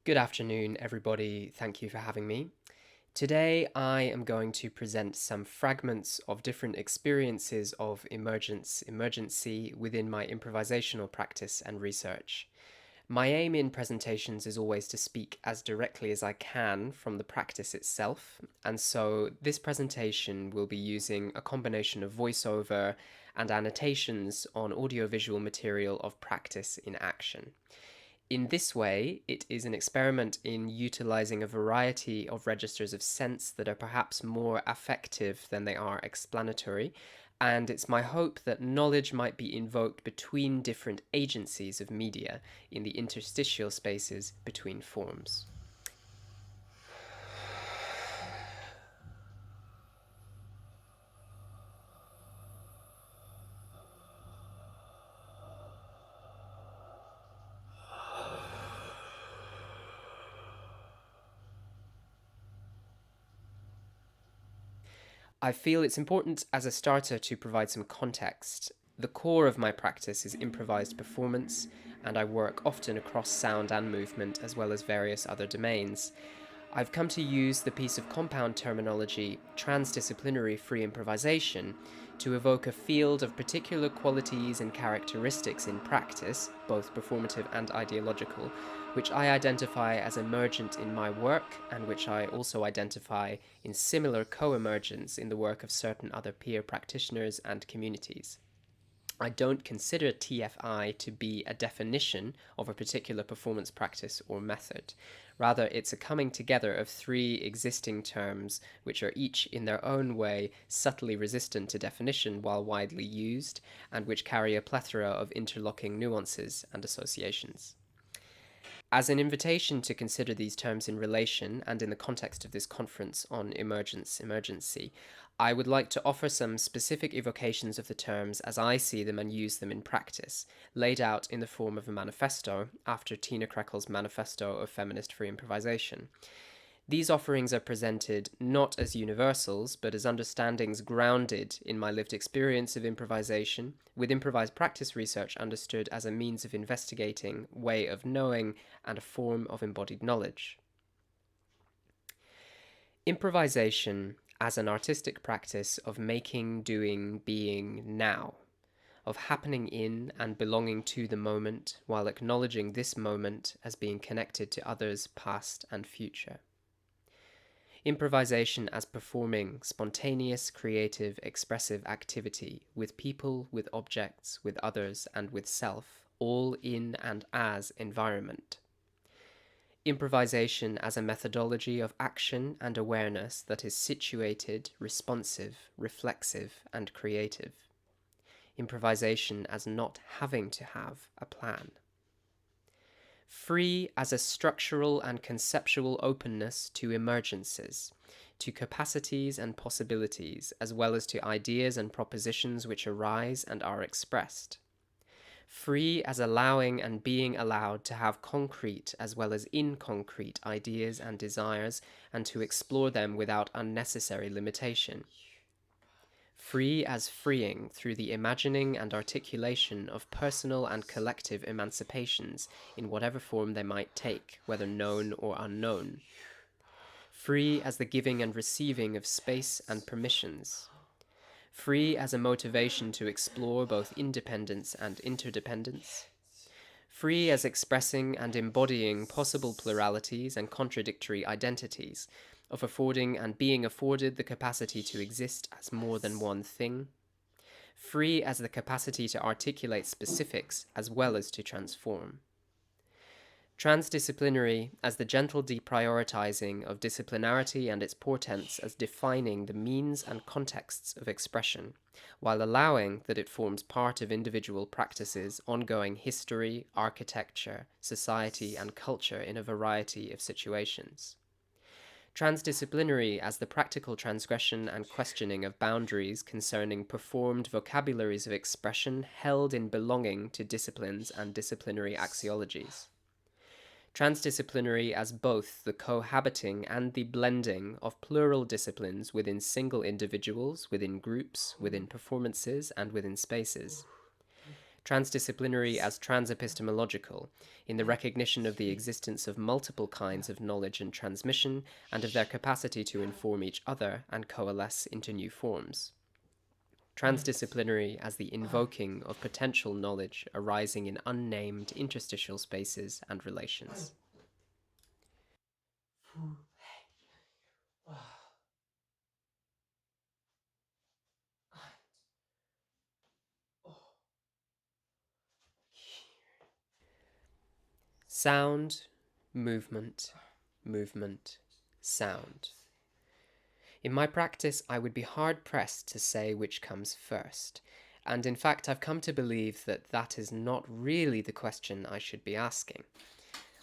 Good afternoon, everybody. Thank you for having me. Today, I am going to present some fragments of different experiences of emergency within my improvisational practice and research. My aim in presentations is always to speak as directly as I can from the practice itself, and so this presentation will be using a combination of voiceover and annotations on audiovisual material of practice in action. In this way, it is an experiment in utilizing a variety of registers of sense that are perhaps more affective than they are explanatory, and it's my hope that knowledge might be invoked between different agencies of media in the interstitial spaces between forms. I feel it's important as a starter to provide some context. The core of my practice is improvised performance, and I work often across sound and movement as well as various other domains. I've come to use the piece of compound terminology, transdisciplinary free improvisation, to evoke a field of particular qualities and characteristics in practice, both performative and ideological, which I identify as emergent in my work and which I also identify in similar co-emergence in the work of certain other peer practitioners and communities. I don't consider TFI to be a definition of a particular performance practice or method. Rather, it's a coming together of three existing terms, which are each in their own way subtly resistant to definition while widely used, and which carry a plethora of interlocking nuances and associations. As an invitation to consider these terms in relation and in the context of this conference on emergency, I would like to offer some specific evocations of the terms as I see them and use them in practice, laid out in the form of a manifesto after Tina Krekel's Manifesto of Feminist Free Improvisation. These offerings are presented not as universals, but as understandings grounded in my lived experience of improvisation, with improvised practice research understood as a means of investigating, way of knowing, and a form of embodied knowledge. Improvisation as an artistic practice of making, doing, being now, of happening in and belonging to the moment, while acknowledging this moment as being connected to others, past and future. Improvisation as performing spontaneous, creative, expressive activity with people, with objects, with others, and with self, all in and as environment. Improvisation as a methodology of action and awareness that is situated, responsive, reflexive, and creative. Improvisation as not having to have a plan. Free as a structural and conceptual openness to emergences, to capacities and possibilities, as well as to ideas and propositions which arise and are expressed. Free as allowing and being allowed to have concrete as well as inconcrete ideas and desires, and to explore them without unnecessary limitation. Free as freeing through the imagining and articulation of personal and collective emancipations in whatever form they might take, whether known or unknown. Free as the giving and receiving of space and permissions. Free as a motivation to explore both independence and interdependence. Free as expressing and embodying possible pluralities and contradictory identities, of affording and being afforded the capacity to exist as more than one thing. Free as the capacity to articulate specifics as well as to transform. Transdisciplinary as the gentle deprioritizing of disciplinarity and its portents as defining the means and contexts of expression, while allowing that it forms part of individual practices, ongoing history, architecture, society, and culture in a variety of situations. Transdisciplinary as the practical transgression and questioning of boundaries concerning performed vocabularies of expression held in belonging to disciplines and disciplinary axiologies. Transdisciplinary as both the cohabiting and the blending of plural disciplines within single individuals, within groups, within performances, and within spaces. Transdisciplinary as trans-epistemological, in the recognition of the existence of multiple kinds of knowledge and transmission, and of their capacity to inform each other and coalesce into new forms. Transdisciplinary as the invoking of potential knowledge arising in unnamed interstitial spaces and relations. Sound, movement, movement, sound. In my practice, I would be hard-pressed to say which comes first, and in fact I've come to believe that that is not really the question I should be asking.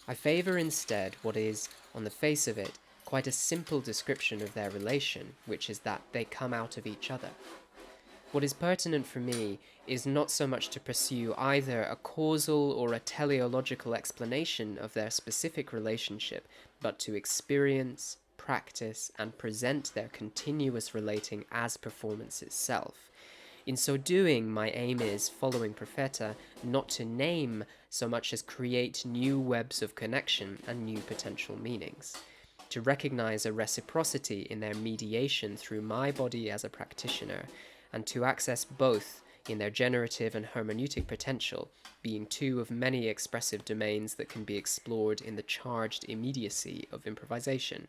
I favour instead what is, on the face of it, quite a simple description of their relation, which is that they come out of each other. What is pertinent for me is not so much to pursue either a causal or a teleological explanation of their specific relationship, but to experience, practice, and present their continuous relating as performance itself. In so doing, my aim is, following Profeta, not to name so much as create new webs of connection and new potential meanings. To recognize a reciprocity in their mediation through my body as a practitioner, and to access both in their generative and hermeneutic potential, being two of many expressive domains that can be explored in the charged immediacy of improvisation.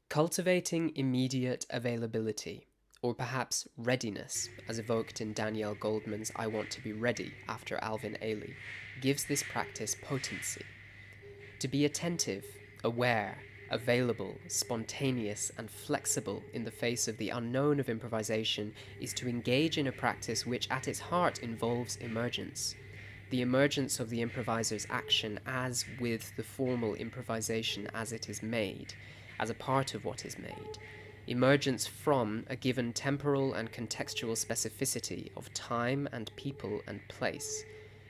Cultivating immediate availability, or perhaps readiness, as evoked in Danielle Goldman's I Want to Be Ready after Alvin Ailey, gives this practice potency. To be attentive, aware, available, spontaneous, and flexible in the face of the unknown of improvisation is to engage in a practice which at its heart involves emergence. The emergence of the improviser's action as with the formal improvisation as it is made, as a part of what is made. Emergence from a given temporal and contextual specificity of time and people and place.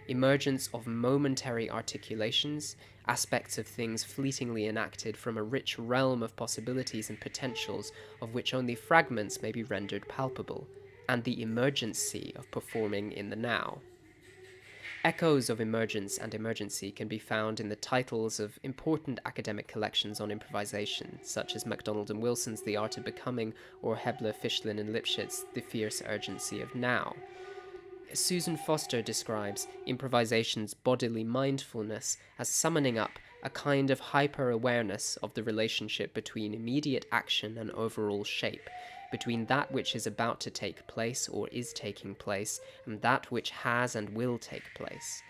Emergence of momentary articulations, aspects of things fleetingly enacted from a rich realm of possibilities and potentials of which only fragments may be rendered palpable, and the emergency of performing in the now. Echoes of emergence and emergency can be found in the titles of important academic collections on improvisation, such as MacDonald and Wilson's The Art of Becoming, or Hebler, Fischlin and Lipschitz' The Fierce Urgency of Now. Susan Foster describes improvisation's bodily mindfulness as summoning up a kind of hyper-awareness of the relationship between immediate action and overall shape, between that which is about to take place or is taking place, and that which has and will take place.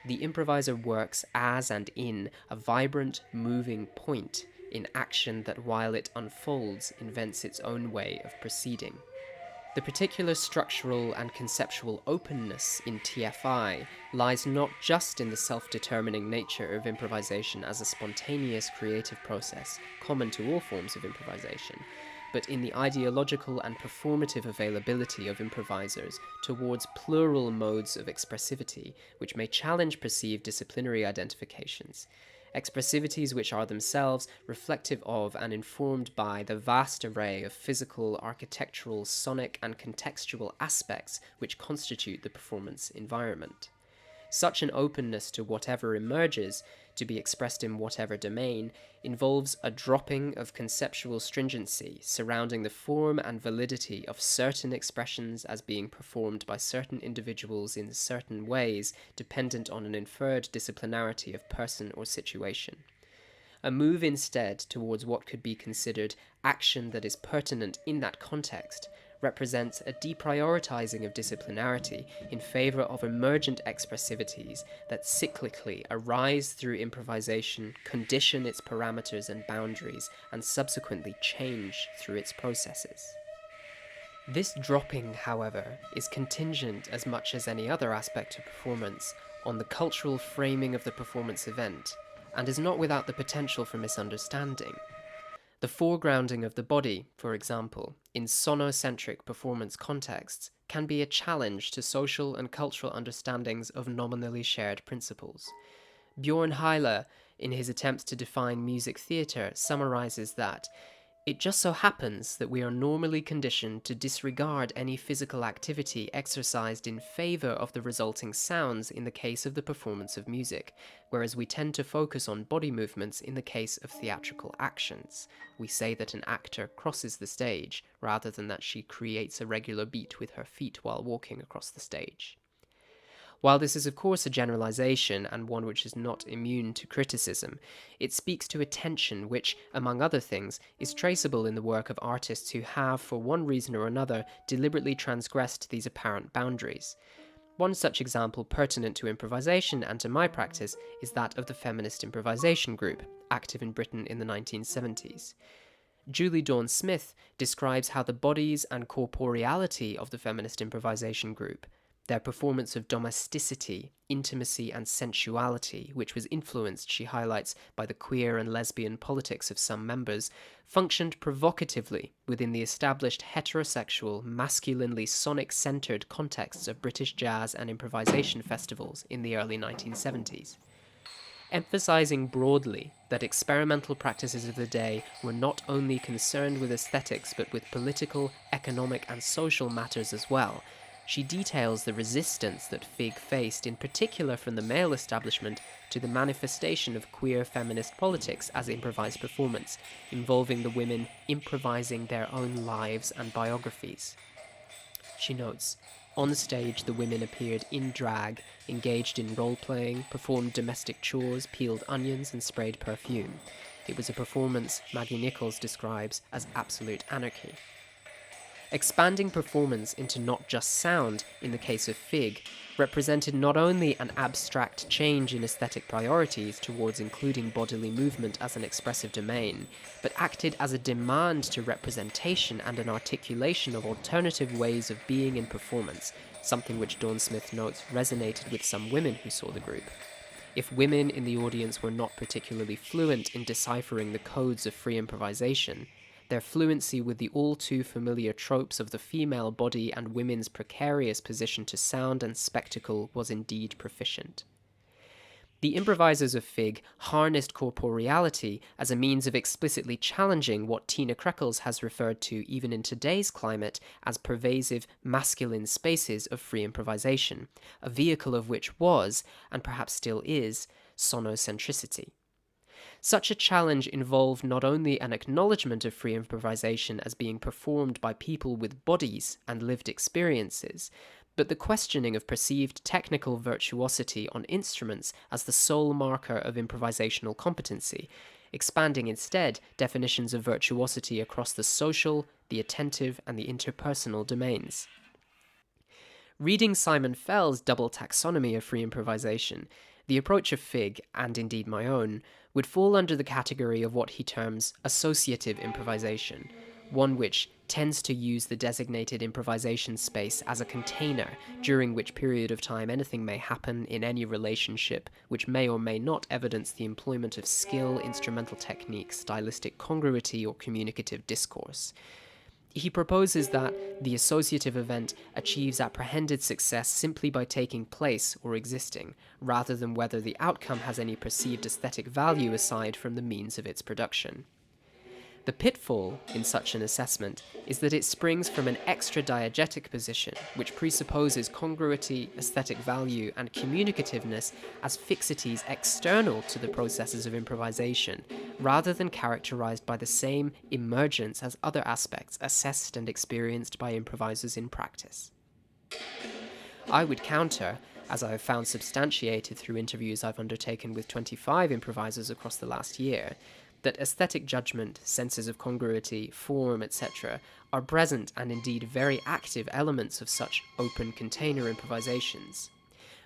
The improviser works as and in a vibrant, moving point in action that, while it unfolds, invents its own way of proceeding. The particular structural and conceptual openness in TFI lies not just in the self-determining nature of improvisation as a spontaneous creative process, common to all forms of improvisation, but in the ideological and performative availability of improvisers towards plural modes of expressivity, which may challenge perceived disciplinary identifications. Expressivities which are themselves reflective of and informed by the vast array of physical, architectural, sonic, and contextual aspects which constitute the performance environment. Such an openness to whatever emerges, to be expressed in whatever domain, involves a dropping of conceptual stringency surrounding the form and validity of certain expressions as being performed by certain individuals in certain ways, dependent on an inferred disciplinarity of person or situation. A move instead towards what could be considered action that is pertinent in that context represents a deprioritizing of disciplinarity in favor of emergent expressivities that cyclically arise through improvisation, condition its parameters and boundaries, and subsequently change through its processes. This dropping, however, is contingent as much as any other aspect of performance on the cultural framing of the performance event, and is not without the potential for misunderstanding. The foregrounding of the body, for example, in sonocentric performance contexts, can be a challenge to social and cultural understandings of nominally shared principles. Bjorn Heile, in his attempts to define music theatre, summarizes that It just so happens that we are normally conditioned to disregard any physical activity exercised in favour of the resulting sounds in the case of the performance of music, whereas we tend to focus on body movements in the case of theatrical actions. We say that an actor crosses the stage, rather than that she creates a regular beat with her feet while walking across the stage. While this is of course a generalization and one which is not immune to criticism, it speaks to a tension which, among other things, is traceable in the work of artists who have, for one reason or another, deliberately transgressed these apparent boundaries. One such example pertinent to improvisation and to my practice is that of the feminist improvisation group, active in Britain in the 1970s. Julie Dawn Smith describes how the bodies and corporeality of the feminist improvisation group, their performance of domesticity, intimacy, and sensuality, which was influenced, she highlights, by the queer and lesbian politics of some members, functioned provocatively within the established heterosexual, masculinely sonic-centered contexts of British jazz and improvisation festivals in the early 1970s. Emphasizing broadly that experimental practices of the day were not only concerned with aesthetics but with political, economic, and social matters as well, she details the resistance that Fig faced, in particular from the male establishment, to the manifestation of queer feminist politics as improvised performance, involving the women improvising their own lives and biographies. She notes, on stage the women appeared in drag, engaged in role-playing, performed domestic chores, peeled onions, and sprayed perfume. It was a performance Maggie Nichols describes as absolute anarchy. Expanding performance into not just sound, in the case of Fig, represented not only an abstract change in aesthetic priorities towards including bodily movement as an expressive domain, but acted as a demand to representation and an articulation of alternative ways of being in performance, something which Dawn Smith notes resonated with some women who saw the group. If women in the audience were not particularly fluent in deciphering the codes of free improvisation, their fluency with the all-too-familiar tropes of the female body and women's precarious position to sound and spectacle was indeed proficient. The improvisers of Fig harnessed corporeality as a means of explicitly challenging what Tina Kreckles has referred to even in today's climate as pervasive masculine spaces of free improvisation, a vehicle of which was, and perhaps still is, sonocentricity. Such a challenge involved not only an acknowledgement of free improvisation as being performed by people with bodies and lived experiences, but the questioning of perceived technical virtuosity on instruments as the sole marker of improvisational competency, expanding instead definitions of virtuosity across the social, the attentive, and the interpersonal domains. Reading Simon Fell's double taxonomy of free improvisation, the approach of Fig, and indeed my own, would fall under the category of what he terms associative improvisation, one which tends to use the designated improvisation space as a container during which period of time anything may happen in any relationship which may or may not evidence the employment of skill, instrumental technique, stylistic congruity, or communicative discourse. He proposes that the associative event achieves apprehended success simply by taking place or existing, rather than whether the outcome has any perceived aesthetic value aside from the means of its production. The pitfall in such an assessment is that it springs from an extra-diegetic position, which presupposes congruity, aesthetic value, and communicativeness as fixities external to the processes of improvisation, rather than characterized by the same emergence as other aspects assessed and experienced by improvisers in practice. I would counter, as I have found substantiated through interviews I've undertaken with 25 improvisers across the last year, that aesthetic judgment, senses of congruity, form, etc., are present and indeed very active elements of such open container improvisations.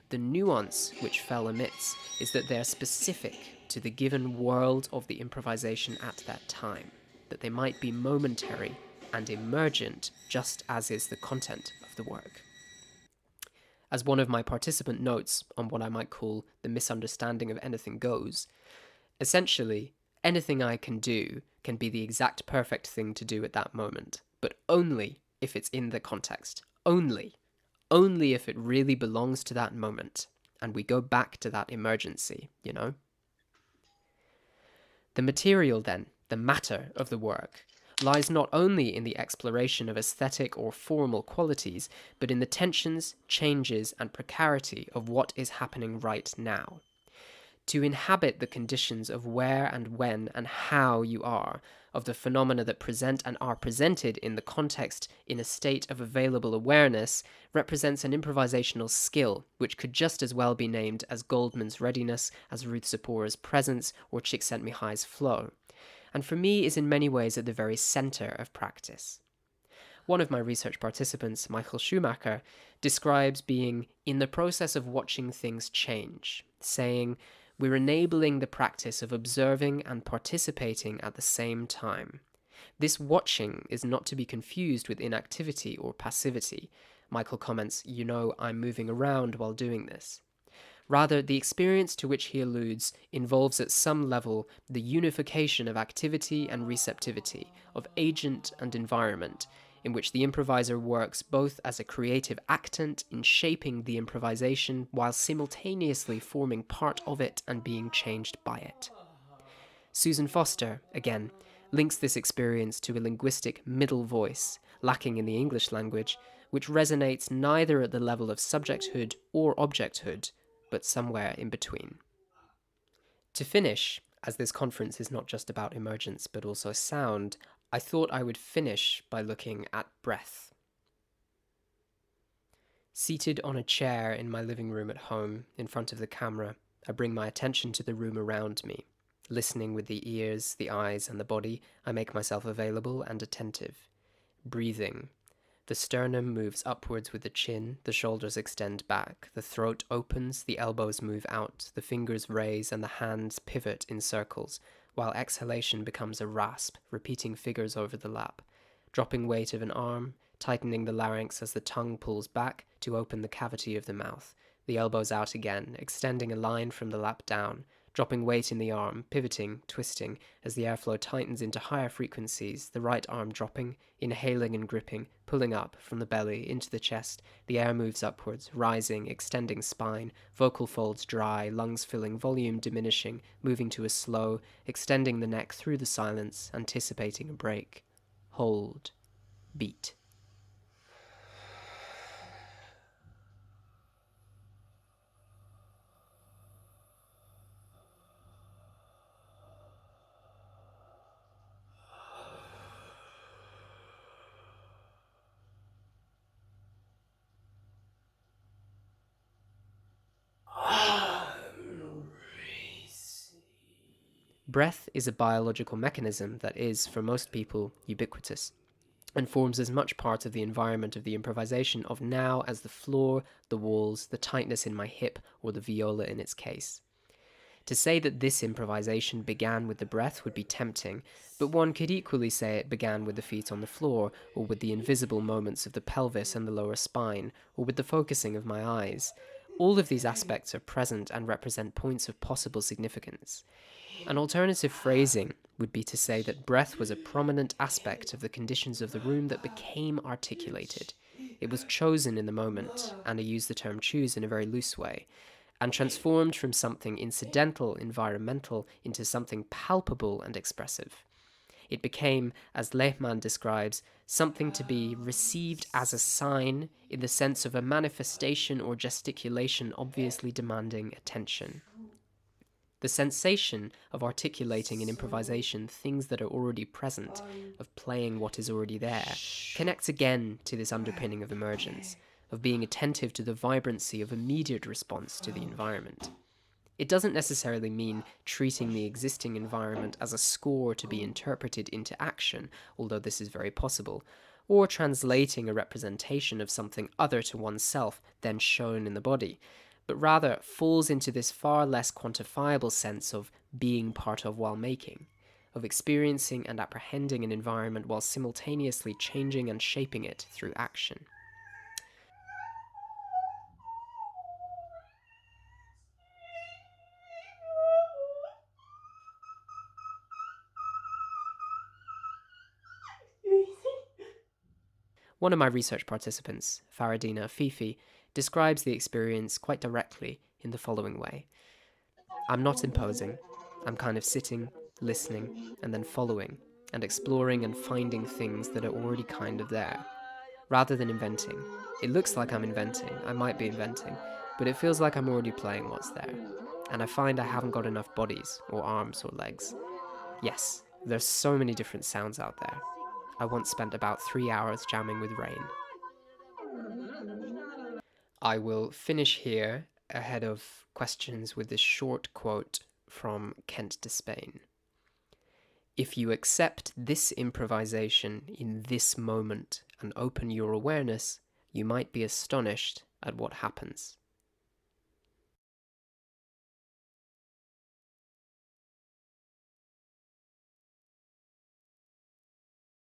The nuance which Fell omits is that they are specific to the given world of the improvisation at that time, that they might be momentary and emergent just as is the content of the work. As one of my participant notes on what I might call the misunderstanding of anything goes, essentially, anything I can do can be the exact perfect thing to do at that moment, but only if it's in the context. Only if it really belongs to that moment, and we go back to that emergency, you know? The material then, the matter of the work, lies not only in the exploration of aesthetic or formal qualities, but in the tensions, changes, and precarity of what is happening right now. To inhabit the conditions of where and when and how you are, of the phenomena that present and are presented in the context in a state of available awareness, represents an improvisational skill which could just as well be named as Goldman's readiness, as Ruth Zipporah's presence, or Csikszentmihalyi's flow, and for me is in many ways at the very center of practice. One of my research participants, Michael Schumacher, describes being in the process of watching things change, saying, "We're enabling the practice of observing and participating at the same time. This watching is not to be confused with inactivity or passivity." Michael comments, "You know, I'm moving around while doing this." Rather, the experience to which he alludes involves at some level the unification of activity and receptivity, of agent and environment, in which the improviser works both as a creative actant in shaping the improvisation while simultaneously forming part of it and being changed by it. Susan Foster, again, links this experience to a linguistic middle voice, lacking in the English language, which resonates neither at the level of subjecthood or objecthood, but somewhere in between. To finish, as this conference is not just about emergence but also sound, I thought I would finish by looking at breath. Seated on a chair in my living room at home, in front of the camera, I bring my attention to the room around me. Listening with the ears, the eyes, and the body, I make myself available and attentive. Breathing. The sternum moves upwards with the chin, the shoulders extend back, the throat opens, the elbows move out, the fingers raise, and the hands pivot in circles, while exhalation becomes a rasp, repeating figures over the lap. Dropping weight of an arm, tightening the larynx as the tongue pulls back to open the cavity of the mouth, the elbows out again, extending a line from the lap down, dropping weight in the arm, pivoting, twisting, as the airflow tightens into higher frequencies, the right arm dropping, inhaling and gripping, pulling up from the belly into the chest, the air moves upwards, rising, extending spine, vocal folds dry, lungs filling, volume diminishing, moving to a slow, extending the neck through the silence, anticipating a break. Hold. Beat. Breath is a biological mechanism that is, for most people, ubiquitous, and forms as much part of the environment of the improvisation of now as the floor, the walls, the tightness in my hip, or the viola in its case. To say that this improvisation began with the breath would be tempting, but one could equally say it began with the feet on the floor, or with the invisible moments of the pelvis and the lower spine, or with the focusing of my eyes. All of these aspects are present and represent points of possible significance. An alternative phrasing would be to say that breath was a prominent aspect of the conditions of the room that became articulated. It was chosen in the moment, and I use the term choose in a very loose way, and transformed from something incidental, environmental, into something palpable and expressive. It became, as Lehmann describes, something to be received as a sign in the sense of a manifestation or gesticulation obviously demanding attention. The sensation of articulating in improvisation things that are already present, of playing what is already there, connects again to this underpinning of emergence, of being attentive to the vibrancy of immediate response to the environment. It doesn't necessarily mean treating the existing environment as a score to be interpreted into action, although this is very possible, or translating a representation of something other to oneself then shown in the body, but rather falls into this far less quantifiable sense of being part of while making, of experiencing and apprehending an environment while simultaneously changing and shaping it through action. One of my research participants, Faradina Afifi, describes the experience quite directly in the following way. I'm not imposing. I'm kind of sitting, listening, and then following, and exploring and finding things that are already kind of there, rather than inventing. It looks like I'm inventing, I might be inventing, but it feels like I'm already playing what's there. And I find I haven't got enough bodies, or arms, or legs. Yes, there's so many different sounds out there. I once spent about 3 hours jamming with rain. I will finish here ahead of questions with this short quote from Kent de Spain. If you accept this improvisation in this moment and open your awareness, you might be astonished at what happens.